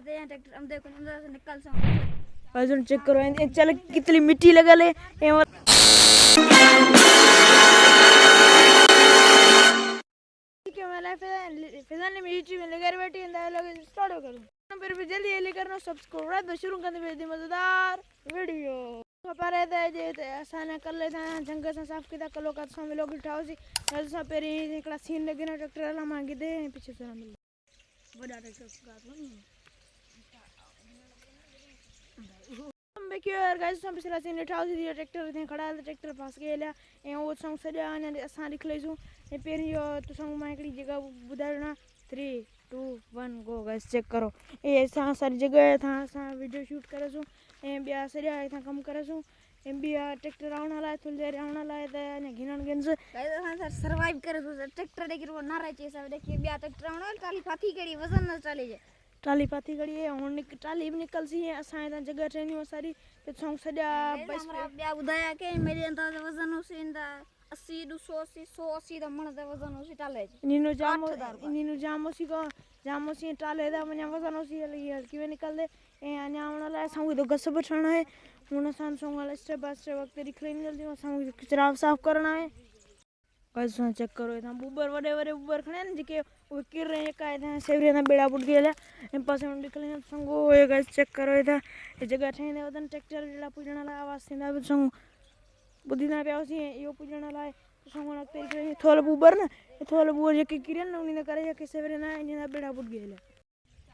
करते हैं ट्रैक्टर हम देखो अंदर से निकल सकते अर्जुन चेक करो चल कितनी मिट्टी लगा ले फिर मिट्टी में लगा बैठी स्टार्ट करूँ फिर भी जल्दी जल्दी करना सब्सक्राइब शुरू करने में मजेदार वीडियो पर असां कर लेता जंग से साफ किया कलो का सामने लोग उठाओ सी ऐसा पेरी एकड़ा सीन लगे ना ट्रैक्टर वाला मांगे दे पीछे से मिल बड़ा ट्रैक्टर हम क्यों गाइस हम पिछला सीन उठाओ सी ट्रैक्टर थे खड़ा ट्रैक्टर पास गेला ए वो संग सजा ने असां लिख लेजू ए पेरी तो संग मां एकड़ी जगह बुधाना 3 2 1 गो गाइस चेक करो ए असां सारी जगह था असां वीडियो शूट करसू ए बिया सजा था काम करसू एम बी ट्रैक्टर आउण लाए थोड़ी देर आउण लाए त ने घिनन गेंस गाइस असां सर्वाइव करे तो ट्रैक्टर देखिए वो ना रहे सब देखिए बिया ट्रैक्टर आउण टाली पाथी कड़ी वजन न चले जाए टाली पाथी कड़ी है हुन टाली भी निकल सी है असां ता जगह ट्रेनियो सारी ते संग सजा बस बिया बुधाया के मेरे अंदाज वजन उसिंदा 80 280 180 द मन द वजन उसी टाले नीनो जामोसी को जामोसी टाले दा मने वजन उसी लगी किवे निकल दे ए अन्या आउण लाए संग तो गस बठना है हुन सान संग वाले स्टेप बाय स्टेप वक्त रिक्लेन जल्दी संग कचरा साफ करना है गाइस चेक करो था ऊबर वडे वडे ऊबर खणे न जेके वो किर रहे का था सेवरे ना बेड़ा बुड गेला इन पासे उन निकले संग ओ गाइस चेक करो था ये जगह ठेने वदन ट्रैक्टर जेला पुजणा ला आवाज सिंदा संग बुदिना पे आसी यो पुजणा ला संग ना तेरी थोल ऊबर ना थोल ऊबर जेके किरन उनी ने करे के सेवरे ना इन बेड़ा बुड गेला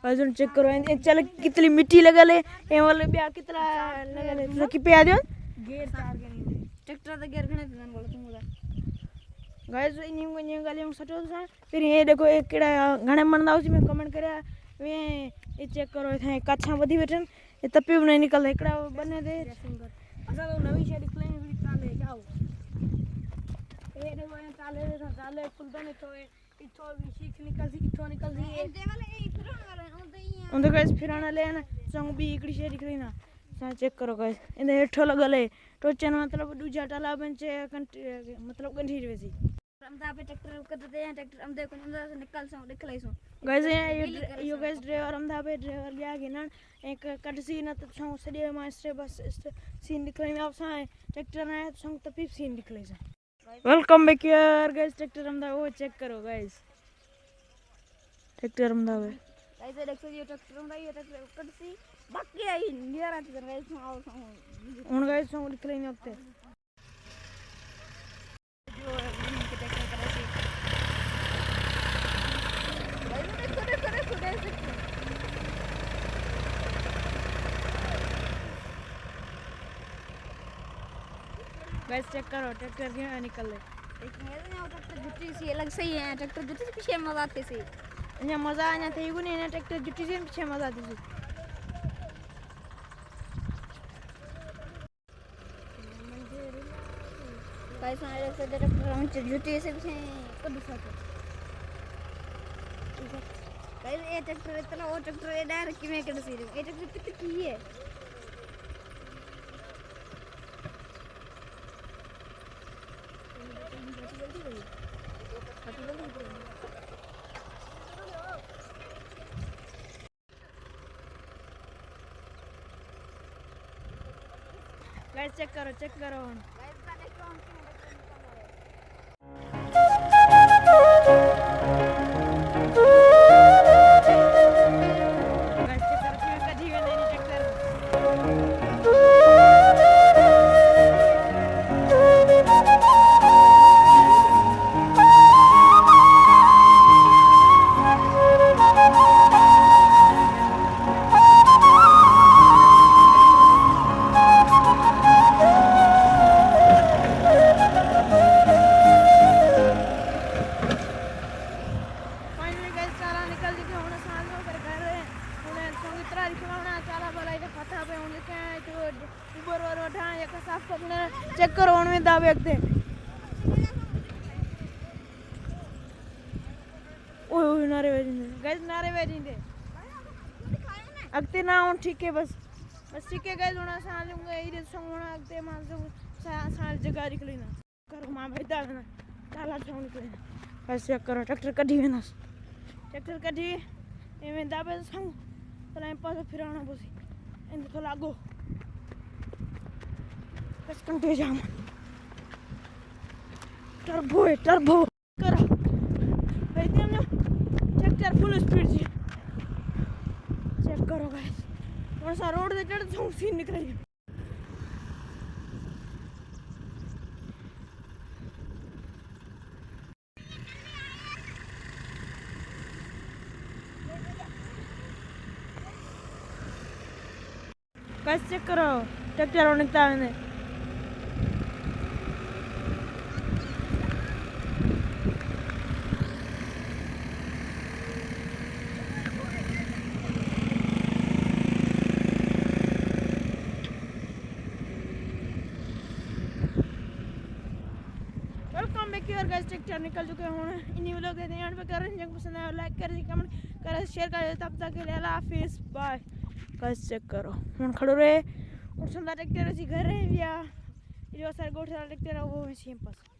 गाइस चेक करो चल कितनी मिट्टी लगा ले ए वाले ब्या कितना लगा ले तो की पे आ जाओ गियर 4 के नहीं ट्रैक्टर द गियर खणे दन बोल तुम गाइस इन को गाली सटो सा फिर ये देखो एक केड़ा घणे मन दाउसी में कमेंट करया वे ये चेक करो थे कच्छा बधी बैठन ये तपी नहीं निकल एकड़ा बने दे असा तो नवी शे निकले भी चाले जाओ ये देखो ये चाले फुल बने तो इथो भी सीख निकल सी इथो निकल सी ए दे वाले ए फिरन वाले उन गाइस फिराना ले ना संग भी इकड़ी शे निकली ना सा चेक करो गाइस इन हेठो लगले टोचन मतलब दूजा टाला बंचे मतलब गंठी वैसी हम दा पे ट्रैक्टर करते हैं ट्रैक्टर हम देखो अंदर से निकल सो निकल iso guys yo guys driver हम दा पे ड्राइवर गया गिनन एक कट सीन त छौ सडे मास्टर बस सीन निकले में सा ट्रैक्टर आया संग त फिर सीन निकले सा वेलकम बैक यार गाइस ट्रैक्टर हम दा वो चेक करो गाइस ट्रैक्टर हम दा गाइस देखो ये ट्रैक्टर हम दा ये ट्रैक्टर कट सी बाकी आई नियर आती गाइस आओ उन गाइस संग निकले में वक्त गाइस चेक करो ट्रैक्टर के निकल ले एक मेरे ने ट्रैक्टर जुटी सी अलग सही है ट्रैक्टर जुटी से पीछे मजा आते से अन्या मजा आना थे इगु ने ट्रैक्टर जुटी से पीछे मजा आती से गाइस आए से ट्रैक्टर हम जुटी से पीछे कद सके गाइस ये ट्रैक्टर इतना वो ट्रैक्टर ये डायरेक्ट किਵੇਂ कद सी ये ट्रैक्टर कितनी की है गाइस चेक करो चेक करो उनमें दावे अगते ओए नारे वेजिंदे गाइस नारे वेजिंदे अगते ना उन ठीक है बस ठीक है गाइस उना साल लूंगा इधर सोना अगते मान जो साल जगह निकली ना करो मां भाई दाना ताला छोड़ निकले बस चेक करो ट्रैक्टर कढी वेना ट्रैक्टर कढी एमे दाबे संग लाइन पास फिर आना बसी इन तो लागो बस कंटे जाम टर्बो करा भाई तुम ना ट्रैक्टर फुल स्पीड से चेक करो गाइस थोड़ा सा रोड से चढ़ तो सीन निकल गया गाइस चेक करो ट्रैक्टर और निकलता है welcome back your guys tractor निकल चुके हैं इन्हीं व्लॉग देते हैं यहाँ पे कर रहे हैं पसंद आया लाइक करें कमेंट करें शेयर करें तब तक के लिए अल्लाह हाफिज़ बाय गाइस चेक करो हम खड़ो रहे और सुंदर ट्रैक्टर ऐसी घर रहे या जो सर गोट सारा ट्रैक्टर है वो है पास